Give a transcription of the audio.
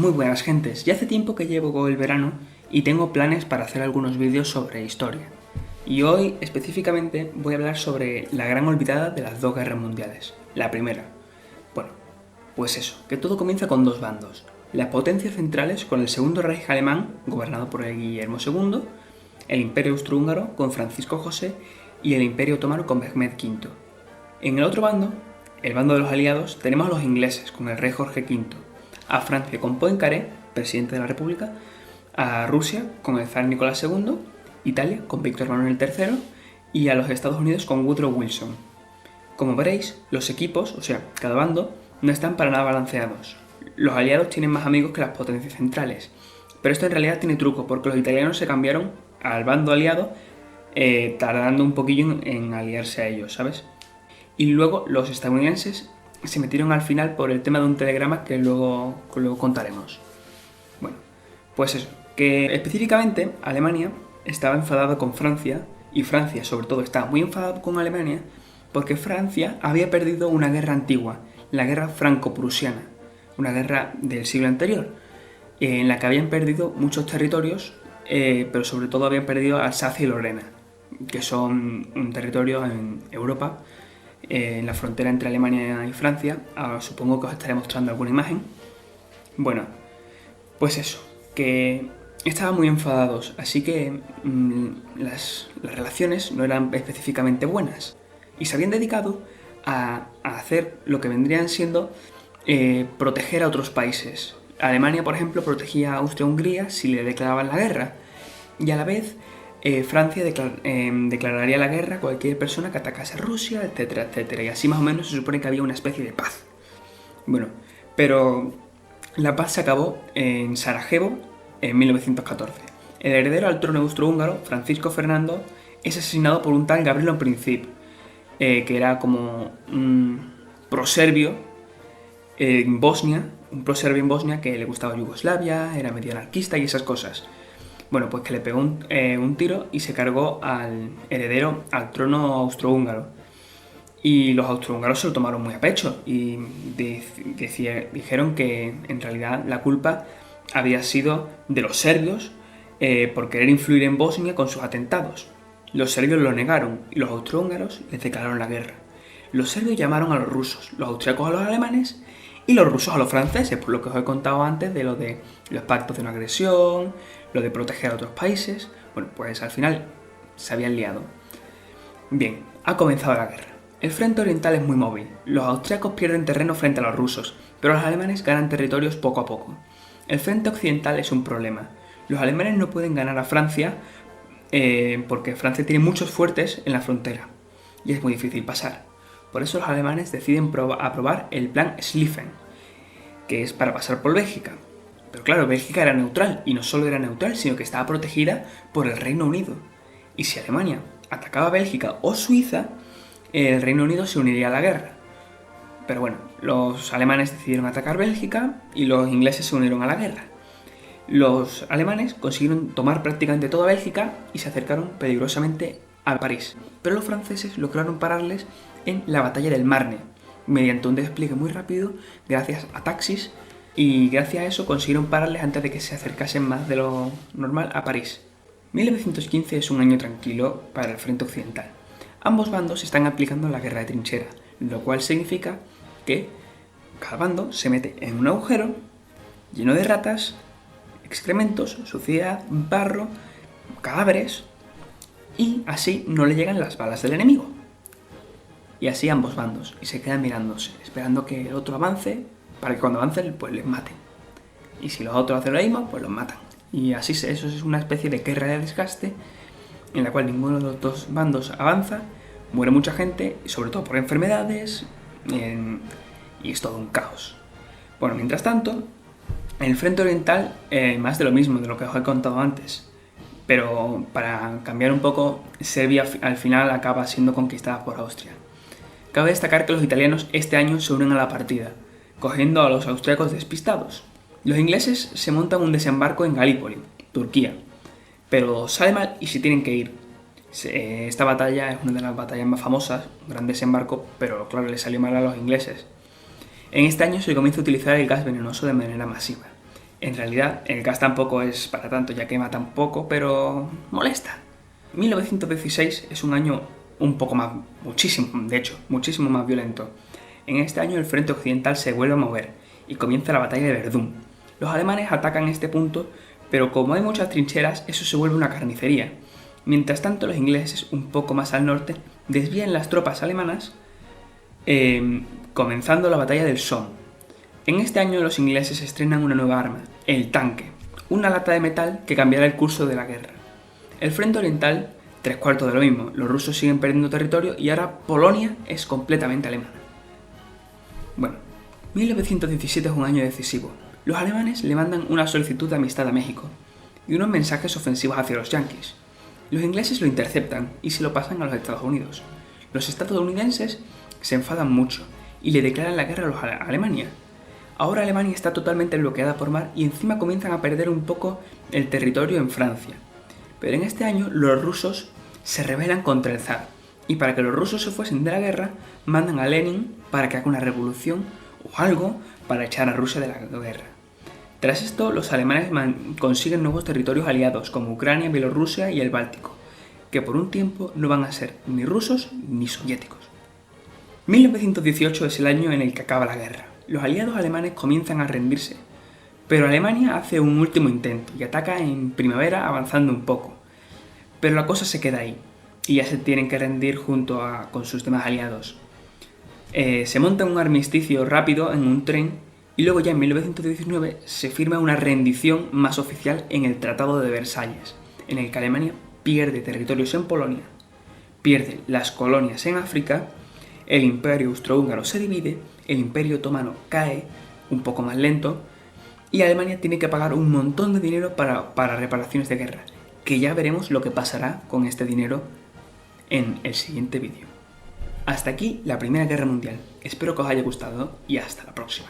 Muy buenas gentes, ya hace tiempo que llevo el verano y tengo planes para hacer algunos vídeos sobre historia. Y hoy específicamente voy a hablar sobre la gran olvidada de las dos guerras mundiales. La primera. Bueno, pues eso, que todo comienza con dos bandos. Las potencias centrales con el Segundo Reich alemán, gobernado por el Guillermo II, el Imperio Austrohúngaro con Francisco José y el Imperio Otomano con Mehmed V. En el otro bando, el bando de los aliados, tenemos a los ingleses con el rey Jorge V, a Francia con Poincaré, presidente de la República, a Rusia con el zar Nicolás II, Italia con Víctor Manuel III y a los Estados Unidos con Woodrow Wilson. Como veréis, los equipos, o sea, cada bando, no están para nada balanceados. Los aliados tienen más amigos que las potencias centrales, pero esto en realidad tiene truco porque los italianos se cambiaron al bando aliado tardando un poquillo en aliarse a ellos, ¿sabes? Y luego los estadounidenses se metieron al final por el tema de un telegrama que luego contaremos. Bueno, pues eso, que específicamente Alemania estaba enfadada con Francia, y Francia sobre todo estaba muy enfadada con Alemania porque Francia había perdido una guerra antigua, la guerra franco-prusiana, una guerra del siglo anterior, en la que habían perdido muchos territorios, pero sobre todo habían perdido Alsacia y Lorena, que son un territorio en Europa, en la frontera entre Alemania y Francia. Ahora supongo que os estaré mostrando alguna imagen. Bueno, pues eso, que estaban muy enfadados, así que las relaciones no eran específicamente buenas y se habían dedicado a hacer lo que vendrían siendo proteger a otros países. Alemania, por ejemplo, protegía a Austria-Hungría si le declaraban la guerra, y a la vez Francia declararía la guerra a cualquier persona que atacase a Rusia, etcétera, etcétera. Y así más o menos se supone que había una especie de paz. Bueno, pero la paz se acabó en Sarajevo en 1914. El heredero al trono austrohúngaro, Francisco Fernando, es asesinado por un tal Gavrilo Princip, que era como un proserbio en Bosnia, que le gustaba Yugoslavia, era medio anarquista y esas cosas. Bueno, pues que le pegó un tiro y se cargó al heredero al trono austrohúngaro. Y los austrohúngaros se lo tomaron muy a pecho y dijeron que en realidad la culpa había sido de los serbios por querer influir en Bosnia con sus atentados. Los serbios lo negaron y los austrohúngaros les declararon la guerra. Los serbios llamaron a los rusos, los austríacos a los alemanes y los rusos a los franceses, por lo que os he contado antes de lo de los pactos de no agresión, lo de proteger a otros países. Bueno, pues al final se habían liado. Bien, ha comenzado la guerra. El frente oriental es muy móvil. Los austríacos pierden terreno frente a los rusos, pero los alemanes ganan territorios poco a poco. El frente occidental es un problema. Los alemanes no pueden ganar a Francia porque Francia tiene muchos fuertes en la frontera y es muy difícil pasar. Por eso los alemanes deciden aprobar el plan Schlieffen, que es para pasar por Bélgica. Pero claro, Bélgica era neutral, y no solo era neutral, sino que estaba protegida por el Reino Unido. Y si Alemania atacaba Bélgica o Suiza, el Reino Unido se uniría a la guerra. Pero bueno, los alemanes decidieron atacar Bélgica y los ingleses se unieron a la guerra. Los alemanes consiguieron tomar prácticamente toda Bélgica y se acercaron peligrosamente a París. Pero los franceses lograron pararles en la batalla del Marne, mediante un despliegue muy rápido gracias a taxis, y gracias a eso consiguieron pararles antes de que se acercasen más de lo normal a París. 1915 es un año tranquilo para el frente occidental. Ambos bandos están aplicando la guerra de trinchera, lo cual significa que cada bando se mete en un agujero lleno de ratas, excrementos, suciedad, barro, cadáveres, y así no le llegan las balas del enemigo. Y así ambos bandos, y se quedan mirándose, esperando que el otro avance, para que cuando avancen pues les maten. Y si los otros hacen lo mismo, pues los matan. Y así eso es una especie de guerra de desgaste en la cual ninguno de los dos bandos avanza, muere mucha gente, sobre todo por enfermedades, y es todo un caos. Bueno, mientras tanto, en el frente oriental, más de lo mismo, de lo que os he contado antes. Pero para cambiar un poco, Serbia al final acaba siendo conquistada por Austria. Cabe destacar que los italianos este año se unen a la partida, cogiendo a los austríacos despistados. Los ingleses se montan un desembarco en Galípoli, Turquía, pero sale mal y se tienen que ir. Esta batalla es una de las batallas más famosas, un gran desembarco, pero claro, le salió mal a los ingleses. En este año se comienza a utilizar el gas venenoso de manera masiva. En realidad, el gas tampoco es para tanto, ya quema tan poco, pero molesta. 1916 es un año un poco más, muchísimo más violento. En este año el frente occidental se vuelve a mover y comienza la batalla de Verdún. Los alemanes atacan este punto, pero como hay muchas trincheras, eso se vuelve una carnicería. Mientras tanto, los ingleses, un poco más al norte, desvían las tropas alemanas, comenzando la batalla del Somme. En este año los ingleses estrenan una nueva arma, el tanque, una lata de metal que cambiará el curso de la guerra. El frente oriental, 3/4 de lo mismo, los rusos siguen perdiendo territorio y ahora Polonia es completamente alemana. Bueno, 1917 es un año decisivo. Los alemanes le mandan una solicitud de amistad a México y unos mensajes ofensivos hacia los yanquis. Los ingleses lo interceptan y se lo pasan a los Estados Unidos. Los estadounidenses se enfadan mucho y le declaran la guerra a Alemania. Ahora Alemania está totalmente bloqueada por mar y encima comienzan a perder un poco el territorio en Francia. Pero en este año los rusos se rebelan contra el zar y para que los rusos se fuesen de la guerra mandan a Lenin para que haga una revolución o algo para echar a Rusia de la guerra. Tras esto, los alemanes consiguen nuevos territorios aliados como Ucrania, Bielorrusia y el Báltico, que por un tiempo no van a ser ni rusos ni soviéticos. 1918 es el año en el que acaba la guerra. Los aliados alemanes comienzan a rendirse, pero Alemania hace un último intento y ataca en primavera avanzando un poco. Pero la cosa se queda ahí y ya se tienen que rendir con sus demás aliados. Se monta un armisticio rápido en un tren y luego ya en 1919 se firma una rendición más oficial en el Tratado de Versalles, en el que Alemania pierde territorios en Polonia, pierde las colonias en África, el Imperio Austrohúngaro se divide, el Imperio Otomano cae, un poco más lento, y Alemania tiene que pagar un montón de dinero para reparaciones de guerra, que ya veremos lo que pasará con este dinero en el siguiente vídeo. Hasta aquí la Primera Guerra Mundial. Espero que os haya gustado y hasta la próxima.